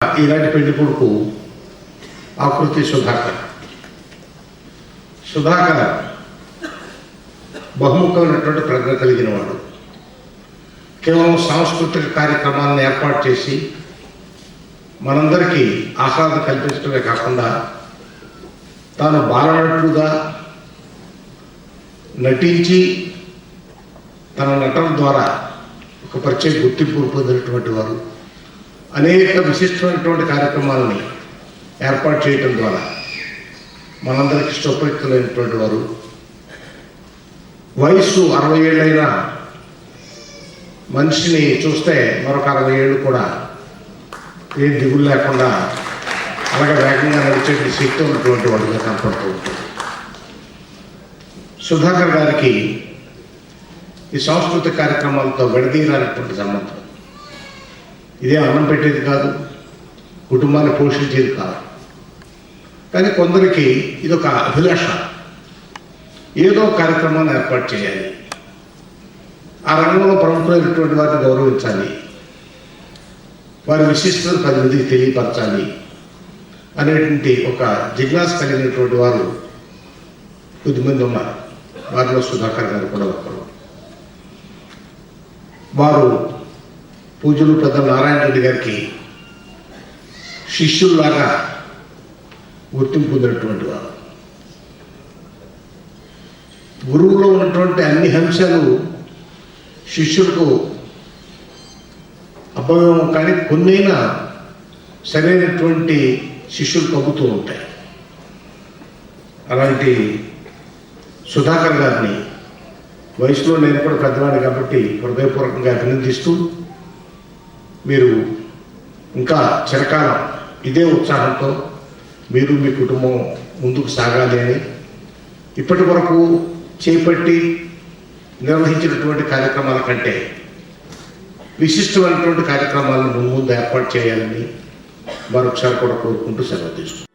ఈనాటి పెళ్లి కొడుకు ఆకృతి సుధాకర్. సుధాకర్ బహుముఖమైనటువంటి ప్రజ్ఞ కలిగిన వాడు. కేవలం సాంస్కృతిక కార్యక్రమాలను ఏర్పాటు చేసి మనందరికీ ఆహ్లాదం కల్పించడమే కాకుండా తాను బాలనటుడుగా నటించి తన నటన ద్వారా ఒక ప్రత్యేక గుర్తింపు పొందినటువంటి వారు. అనేక విశిష్టమైనటువంటి కార్యక్రమాలని ఏర్పాటు చేయటం ద్వారా మనందరికీ ఇష్టోపయుక్తులైనటువంటి వారు. వయసు 60 ఏళ్ళైనా మనిషిని చూస్తే మరొక 60 ఏళ్ళు కూడా ఏం దిగులు లేకుండా అలాగే వేగంగా నడిచే శక్తి ఉన్నటువంటి వాడుగా కనపడుతూ ఉంటుంది. సుధాకర్ గారికి ఈ సాంస్కృతిక కార్యక్రమాలతో విడదీయరానటువంటి సంబంధం. ఇదే అన్నం పెట్టేది కాదు, కుటుంబాన్ని పోషించేది కాదు. కానీ కొందరికి ఇదొక అభిలాష. ఏదో కార్యక్రమాన్ని ఏర్పాటు చేయాలి, ఆ రంగంలో ప్రముఖులైనటువంటి వారిని గౌరవించాలి, వారి విశిష్టతను 10 మందికి తెలియపరచాలి అనేటువంటి ఒక జిజ్ఞాస కలిగినటువంటి వారు కొద్దిమంది ఉన్నారు. వారిలో సుధాకర్ గారు కూడా ఒకరు. వారు పూజలు పెద్ద నారాయణ రెడ్డి గారికి శిష్యుల్లాగా గుర్తింపు పొందినటువంటి వారు. గురువులో ఉన్నటువంటి అన్ని అంశాలు శిష్యులకు అభ్యమం, కానీ కొన్నైనా సరైనటువంటి శిష్యులు కమ్ముతూ ఉంటాయి. అలాంటి సుధాకర్ గారిని వయసులో నేను కూడా పెద్దవాడిని కాబట్టి హృదయపూర్వకంగా అభినందిస్తూ, మీరు ఇంకా చిరకాలం ఇదే ఉత్సాహంతో మీరు మీ కుటుంబం ముందుకు సాగాలి అని, ఇప్పటి వరకు చేపట్టి నిర్వహించినటువంటి కార్యక్రమాల కంటే విశిష్టమైనటువంటి కార్యక్రమాలను ముందు ఏర్పాటు చేయాలని మరొకసారి కూడా కోరుకుంటూ సెలవు తీసుకుంటాం.